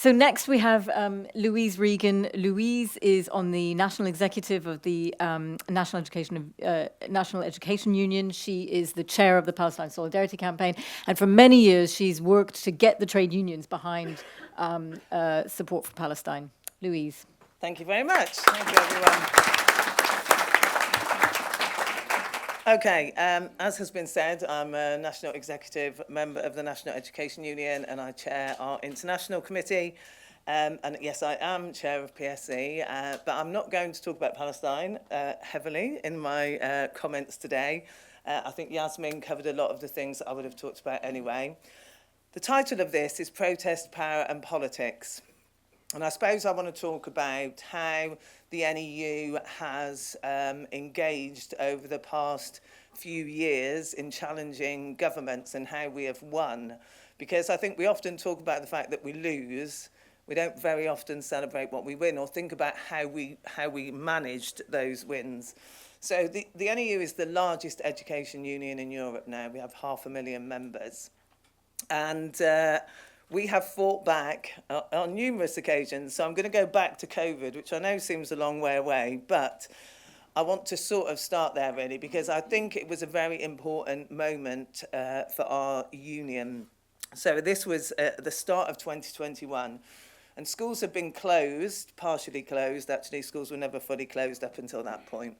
So next we have Louise Regan. Louise is on the National Executive of the National Education Union. She is the chair of the Palestine Solidarity Campaign, and for many years she's worked to get the trade unions behind support for Palestine. Louise. Thank you very much. Thank you, everyone. Okay, as has been said, I'm a National Executive member of the National Education Union and I chair our International Committee. And yes, I am chair of PSC, but I'm not going to talk about Palestine heavily in my comments today. I think Yasmin covered a lot of the things that I would have talked about anyway. The title of this is Protest, Power and Politics. And I suppose I want to talk about how the NEU has engaged over the past few years in challenging governments and how we have won. Because I think we often talk about the fact that we lose. We don't very often celebrate what we win or think about how we managed those wins. So the NEU is the largest education union in Europe now. We have 500,000 members. And we have fought back on numerous occasions. So I'm going to go back to COVID, which I know seems a long way away, but I want to sort of start there really, because I think it was a very important moment for our union. So this was at the start of 2021, and schools have been closed, partially closed. Actually, schools were never fully closed up until that point.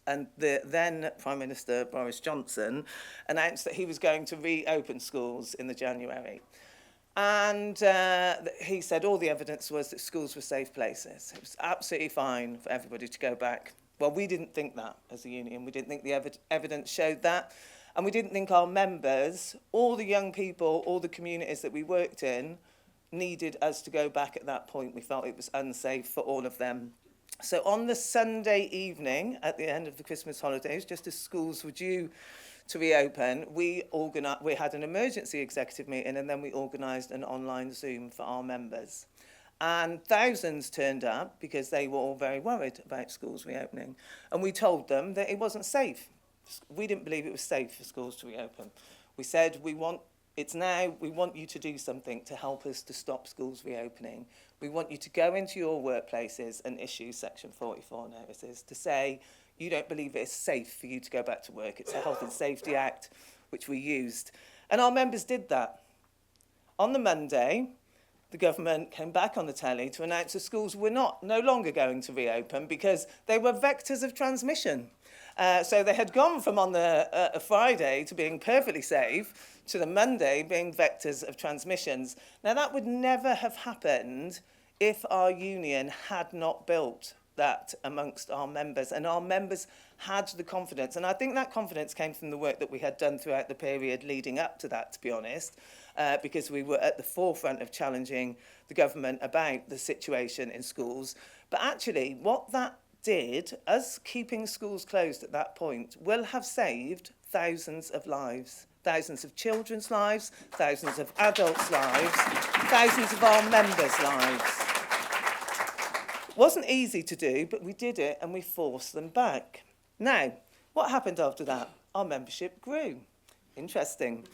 And the then Prime Minister, Boris Johnson, announced that he was going to reopen schools in the January. And he said all the evidence was that schools were safe places. It was absolutely fine for everybody to go back. Well, we didn't think that as a union. We didn't think the evidence showed that. And we didn't think our members, all the young people, all the communities that we worked in, needed us to go back at that point. We felt it was unsafe for all of them. So on the Sunday evening, at the end of the Christmas holidays, just as schools were due to reopen, we had an emergency executive meeting and then we organised an online Zoom for our members. And thousands turned up because they were all very worried about schools reopening. And we told them that it wasn't safe. We didn't believe it was safe for schools to reopen. We said, we want you to do something to help us to stop schools reopening. We want you to go into your workplaces and issue Section 44 notices to say, you don't believe it's safe for you to go back to work. It's a Health and Safety Act, which we used. And our members did that. On the Monday, the government came back on the telly to announce the schools were no longer going to reopen because they were vectors of transmission. So they had gone from on the Friday to being perfectly safe to the Monday being vectors of transmissions. Now, that would never have happened if our union had not built that amongst our members, and our members had the confidence. And I think that confidence came from the work that we had done throughout the period leading up to that, to be honest, because we were at the forefront of challenging the government about the situation in schools. But actually, what that did, us keeping schools closed at that point, will have saved thousands of lives. Thousands of children's lives, thousands of adults' lives, thousands of our members' lives. It wasn't easy to do, but we did it and we forced them back. Now, what happened after that? Our membership grew. Interesting.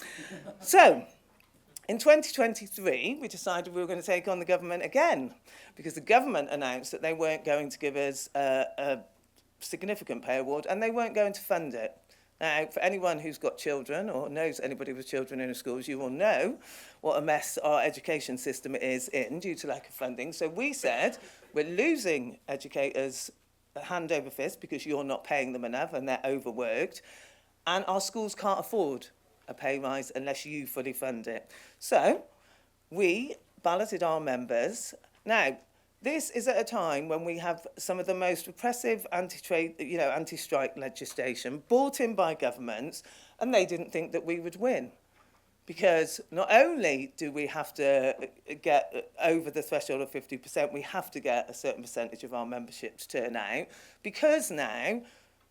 So, in 2023, we decided we were going to take on the government again because the government announced that they weren't going to give us a significant pay award and they weren't going to fund it. Now, for anyone who's got children or knows anybody with children in the schools, you will know what a mess our education system is in due to lack of funding. So we said, we're losing educators hand over fist because you're not paying them enough and they're overworked. And our schools can't afford a pay rise unless you fully fund it. So we balloted our members. Now, this is at a time when we have some of the most repressive anti-strike legislation brought in by governments, and they didn't think that we would win. Because not only do we have to get over the threshold of 50%, we have to get a certain percentage of our membership to turn out, because now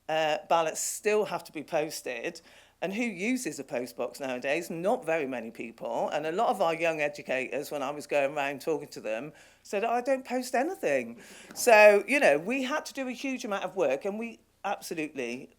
ballots still have to be posted. And who uses a postbox nowadays? Not very many people. And a lot of our young educators, when I was going around talking to them, said, I don't post anything. So, we had to do a huge amount of work, and we absolutely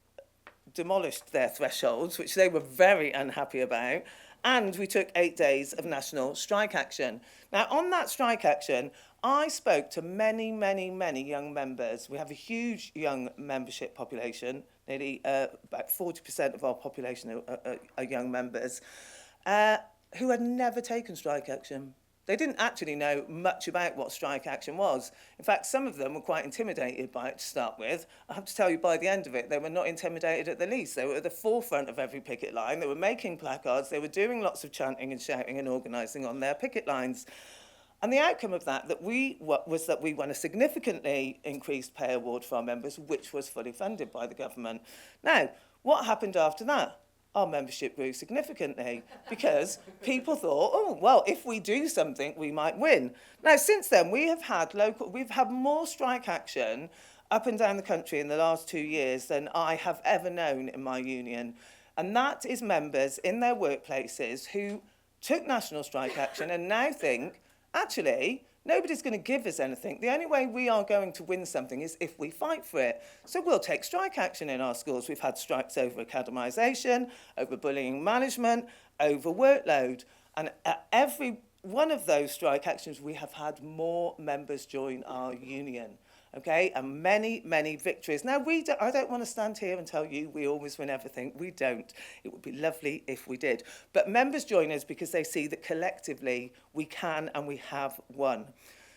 demolished their thresholds, which they were very unhappy about. and we took 8 days of national strike action. Now, on that strike action, I spoke to many, many, many young members. We have a huge young membership population. Nearly about 40% of our population are young members who had never taken strike action. They didn't actually know much about what strike action was. In fact, some of them were quite intimidated by it to start with. I have to tell you, by the end of it, they were not intimidated at the least. They were at the forefront of every picket line. They were making placards. They were doing lots of chanting and shouting and organising on their picket lines. And the outcome of that was that we won a significantly increased pay award for our members, which was fully funded by the government. Now, what happened after that? Our membership grew significantly because people thought, oh, well, if we do something, we might win. Now, since then, we've had more strike action up and down the country in the last 2 years than I have ever known in my union. And that is members in their workplaces who took national strike action and now think, actually, nobody's going to give us anything. The only way we are going to win something is if we fight for it. So we'll take strike action in our schools. We've had strikes over academisation, over bullying management, over workload. And at every one of those strike actions, we have had more members join our union. Okay, and many, many victories. Now, I don't want to stand here and tell you we always win everything. We don't. It would be lovely if we did. But members join us because they see that collectively we can and we have won.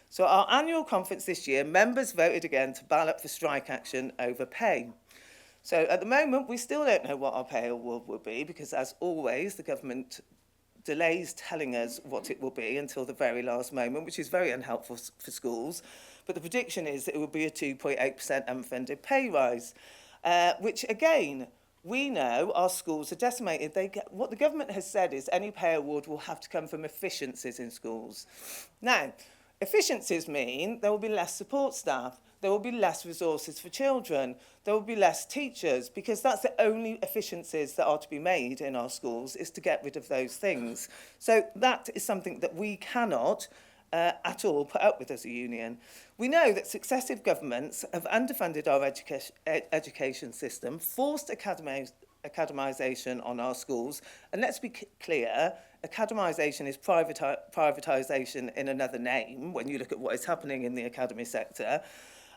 So our annual conference this year, members voted again to ballot for strike action over pay. So at the moment, we still don't know what our pay award will be because, as always, the government delays telling us what it will be until the very last moment, which is very unhelpful for schools. But the prediction is that it will be a 2.8% unfunded pay rise, which, again, we know our schools are decimated. What the government has said is any pay award will have to come from efficiencies in schools. Now, efficiencies mean there will be less support staff, there will be less resources for children, there will be less teachers, because that's the only efficiencies that are to be made in our schools, is to get rid of those things. So that is something that we cannot at all put up with as a union. We know that successive governments have underfunded our education system, forced academisation on our schools, and let's be clear, academisation is privatisation in another name when you look at what is happening in the academy sector.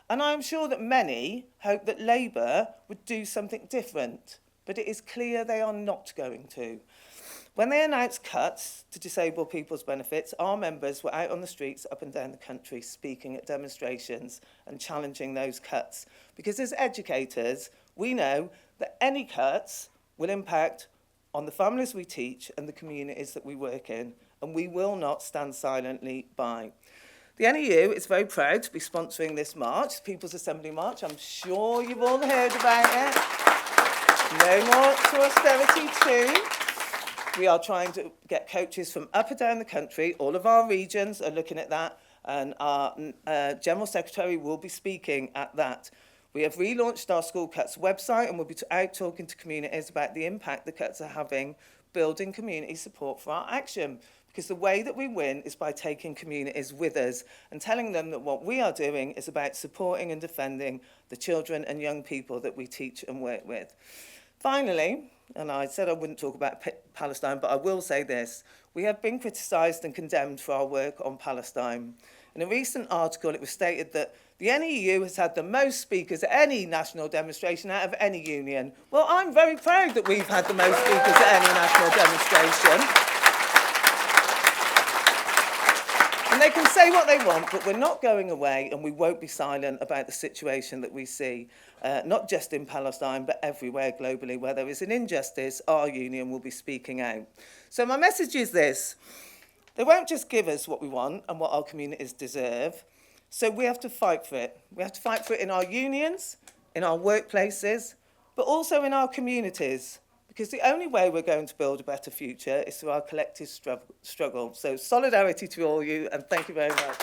And I'm sure that many hope that Labour would do something different, but it is clear they are not going to. When they announced cuts to disabled people's benefits, our members were out on the streets up and down the country speaking at demonstrations and challenging those cuts. Because as educators, we know that any cuts will impact on the families we teach and the communities that we work in, and we will not stand silently by. The NEU is very proud to be sponsoring this march, the People's Assembly March. I'm sure you've all heard about it. No more to austerity too. We are trying to get coaches from up and down the country. All of our regions are looking at that, and our General Secretary will be speaking at that. We have relaunched our School Cuts website, and we'll be out talking to communities about the impact the cuts are having, building community support for our action. Because the way that we win is by taking communities with us and telling them that what we are doing is about supporting and defending the children and young people that we teach and work with. Finally, and I said I wouldn't talk about Palestine, but I will say this. We have been criticised and condemned for our work on Palestine. In a recent article, it was stated that the NEU has had the most speakers at any national demonstration out of any union. Well, I'm very proud that we've had the most speakers at any national demonstration. And they can say what they want, but we're not going away, and we won't be silent about the situation that we see, not just in Palestine, but everywhere globally where there is an injustice. Our union will be speaking out. So my message is this. They won't just give us what we want and what our communities deserve. So we have to fight for it. We have to fight for it in our unions, in our workplaces, but also in our communities. Because the only way we're going to build a better future is through our collective struggle. So solidarity to all you, and thank you very much.